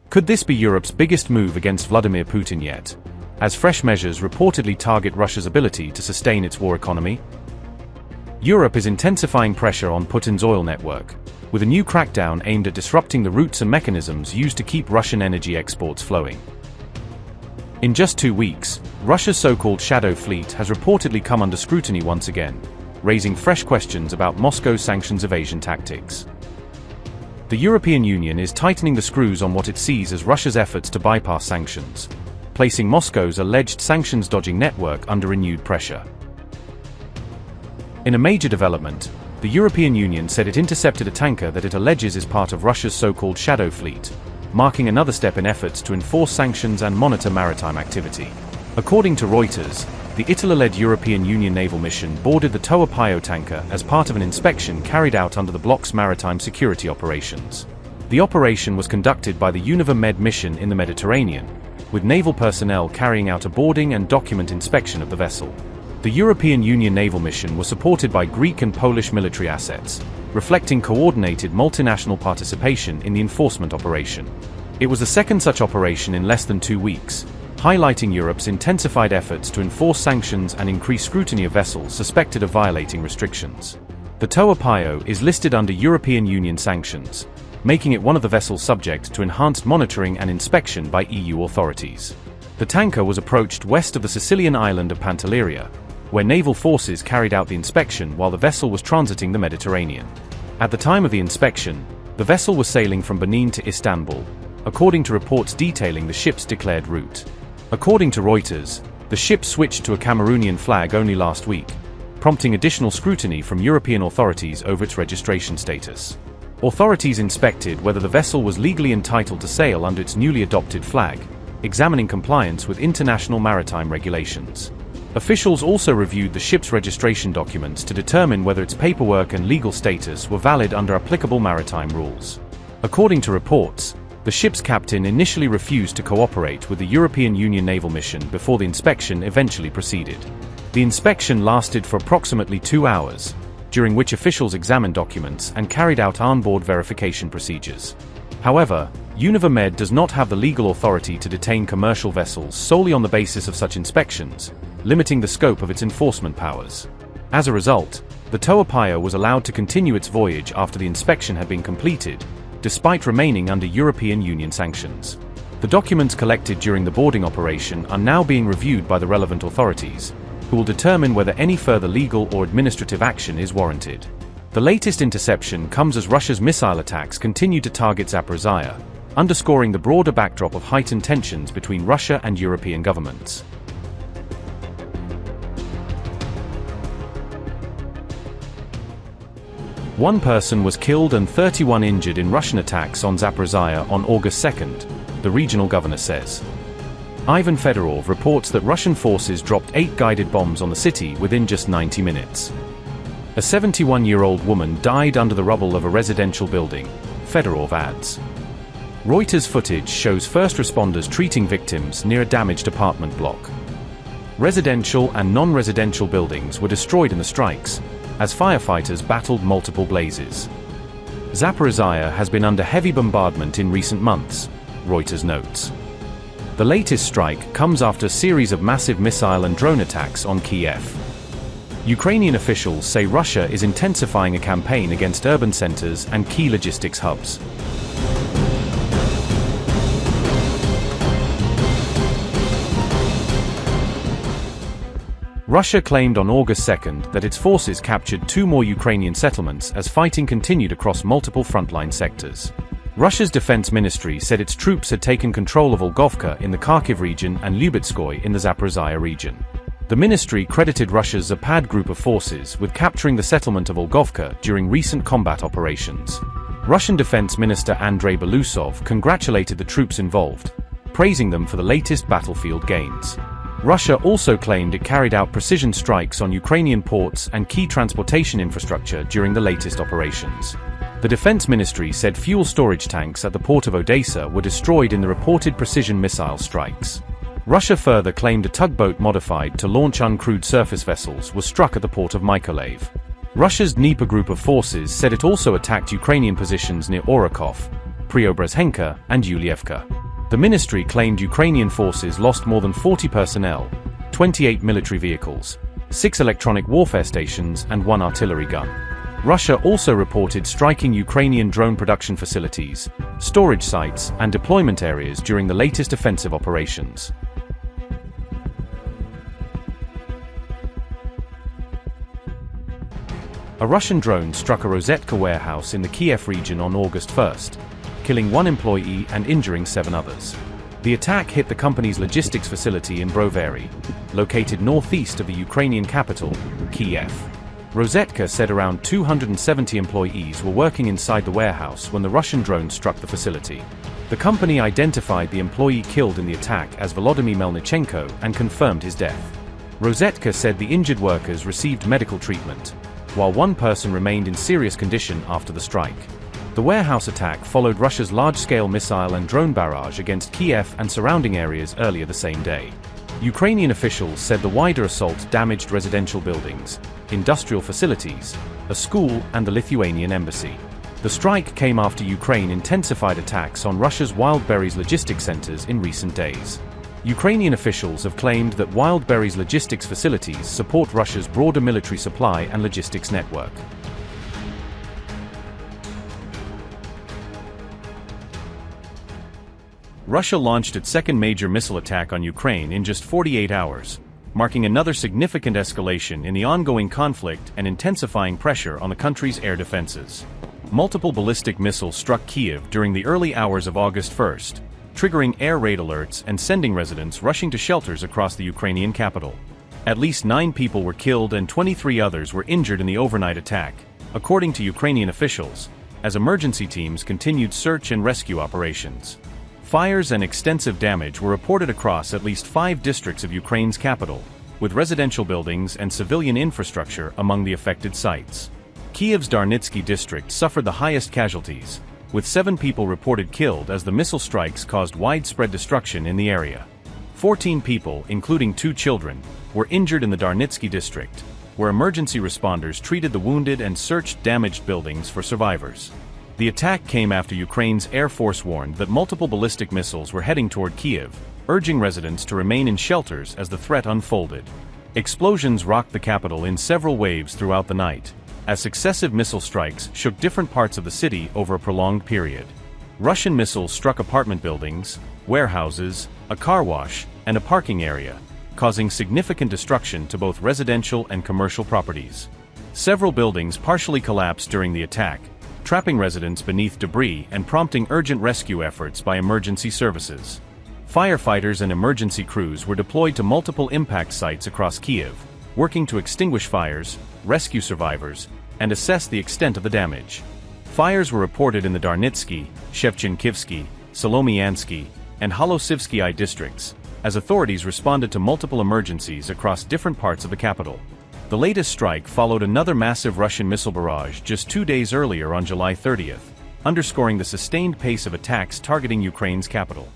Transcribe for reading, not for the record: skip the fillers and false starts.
Could this be Europe's biggest move against Vladimir Putin yet, as fresh measures reportedly target Russia's ability to sustain its war economy? Europe is intensifying pressure on Putin's oil network, with a new crackdown aimed at disrupting the routes and mechanisms used to keep Russian energy exports flowing. In just 2 weeks, Russia's so-called shadow fleet has reportedly come under scrutiny once again, raising fresh questions about Moscow's sanctions evasion tactics. The European Union is tightening the screws on what it sees as Russia's efforts to bypass sanctions, placing Moscow's alleged sanctions-dodging network under renewed pressure. In a major development, the European Union said it intercepted a tanker that it alleges is part of Russia's so-called shadow fleet, marking another step in efforts to enforce sanctions and monitor maritime activity. According to Reuters, the Italy-led European Union naval mission boarded the Toa Payoh tanker as part of an inspection carried out under the bloc's maritime security operations. The operation was conducted by the EUNAVFOR MED mission in the Mediterranean, with naval personnel carrying out a boarding and document inspection of the vessel. The European Union naval mission was supported by Greek and Polish military assets, reflecting coordinated multinational participation in the enforcement operation. It was the second such operation in less than 2 weeks, highlighting Europe's intensified efforts to enforce sanctions and increase scrutiny of vessels suspected of violating restrictions. The Toa Payoh is listed under European Union sanctions, making it one of the vessels subject to enhanced monitoring and inspection by EU authorities. The tanker was approached west of the Sicilian island of Pantelleria, where naval forces carried out the inspection while the vessel was transiting the Mediterranean. At the time of the inspection, the vessel was sailing from Benin to Istanbul, according to reports detailing the ship's declared route. According to Reuters, the ship switched to a Cameroonian flag only last week, prompting additional scrutiny from European authorities over its registration status. Authorities inspected whether the vessel was legally entitled to sail under its newly adopted flag, examining compliance with international maritime regulations. Officials also reviewed the ship's registration documents to determine whether its paperwork and legal status were valid under applicable maritime rules. According to reports, the ship's captain initially refused to cooperate with the European Union naval mission before the inspection eventually proceeded. The inspection lasted for approximately 2 hours, during which officials examined documents and carried out onboard verification procedures. However, EUNAVFOR MED does not have the legal authority to detain commercial vessels solely on the basis of such inspections, limiting the scope of its enforcement powers. As a result, the Toa Payoh was allowed to continue its voyage after the inspection had been completed, despite remaining under European Union sanctions. The documents collected during the boarding operation are now being reviewed by the relevant authorities, who will determine whether any further legal or administrative action is warranted. The latest interception comes as Russia's missile attacks continue to target Zaporizhzhia, underscoring the broader backdrop of heightened tensions between Russia and European governments. One person was killed and 31 injured in Russian attacks on Zaporizhzhia on August 2nd, the regional governor says. Ivan Fedorov reports that Russian forces dropped 8 guided bombs on the city within just 90 minutes. A 71-year-old woman died under the rubble of a residential building, Fedorov adds. Reuters footage shows first responders treating victims near a damaged apartment block. Residential and non-residential buildings were destroyed in the strikes, as firefighters battled multiple blazes. Zaporizhzhia has been under heavy bombardment in recent months, Reuters notes. The latest strike comes after a series of massive missile and drone attacks on Kyiv. Ukrainian officials say Russia is intensifying a campaign against urban centers and key logistics hubs. Russia claimed on August 2nd that its forces captured 2 more Ukrainian settlements as fighting continued across multiple frontline sectors. Russia's defense ministry said its troops had taken control of Olgovka in the Kharkiv region and Lyubetskoy in the Zaporizhzhia region. The ministry credited Russia's Zapad group of forces with capturing the settlement of Olgovka during recent combat operations. Russian Defense Minister Andrei Belousov congratulated the troops involved, praising them for the latest battlefield gains. Russia also claimed it carried out precision strikes on Ukrainian ports and key transportation infrastructure during the latest operations. The defense ministry said fuel storage tanks at the port of Odessa were destroyed in the reported precision missile strikes. Russia further claimed a tugboat modified to launch uncrewed surface vessels was struck at the port of Mykolaiv. Russia's Dnieper group of forces said it also attacked Ukrainian positions near Orakov, Preobrazhenka, and Yulievka. The ministry claimed Ukrainian forces lost more than 40 personnel, 28 military vehicles, 6 electronic warfare stations and 1 artillery gun. Russia also reported striking Ukrainian drone production facilities, storage sites, and deployment areas during the latest offensive operations. A Russian drone struck a Rozetka warehouse in the Kyiv region on August 1st, killing 1 employee and injuring 7 others. The attack hit the company's logistics facility in Brovary, located northeast of the Ukrainian capital, Kyiv. Rozetka said around 270 employees were working inside the warehouse when the Russian drone struck the facility. The company identified the employee killed in the attack as Volodymyr Melnichenko and confirmed his death. Rozetka said the injured workers received medical treatment, while 1 person remained in serious condition after the strike. The warehouse attack followed Russia's large-scale missile and drone barrage against Kyiv and surrounding areas earlier the same day. Ukrainian officials said the wider assault damaged residential buildings, industrial facilities, a school, and the Lithuanian embassy. The strike came after Ukraine intensified attacks on Russia's Wildberries logistics centers in recent days. Ukrainian officials have claimed that Wildberries logistics facilities support Russia's broader military supply and logistics network. Russia launched its second major missile attack on Ukraine in just 48 hours, marking another significant escalation in the ongoing conflict and intensifying pressure on the country's air defenses. Multiple ballistic missiles struck Kyiv during the early hours of August 1st, triggering air raid alerts and sending residents rushing to shelters across the Ukrainian capital. At least 9 people were killed and 23 others were injured in the overnight attack, according to Ukrainian officials, as emergency teams continued search and rescue operations. Fires and extensive damage were reported across at least 5 districts of Ukraine's capital, with residential buildings and civilian infrastructure among the affected sites. Kyiv's Darnitsky district suffered the highest casualties, with 7 people reported killed as the missile strikes caused widespread destruction in the area. 14 people, including 2 children, were injured in the Darnitsky district, where emergency responders treated the wounded and searched damaged buildings for survivors. The attack came after Ukraine's Air Force warned that multiple ballistic missiles were heading toward Kyiv, urging residents to remain in shelters as the threat unfolded. Explosions rocked the capital in several waves throughout the night, as successive missile strikes shook different parts of the city over a prolonged period. Russian missiles struck apartment buildings, warehouses, a car wash, and a parking area, causing significant destruction to both residential and commercial properties. Several buildings partially collapsed during the attack, trapping residents beneath debris and prompting urgent rescue efforts by emergency services. Firefighters and emergency crews were deployed to multiple impact sites across Kyiv, working to extinguish fires, rescue survivors, and assess the extent of the damage. Fires were reported in the Darnitsky, Shevchenkivsky, Solomiansky, and Holosivsky districts, as authorities responded to multiple emergencies across different parts of the capital. The latest strike followed another massive Russian missile barrage just 2 days earlier on July 30th, underscoring the sustained pace of attacks targeting Ukraine's capital.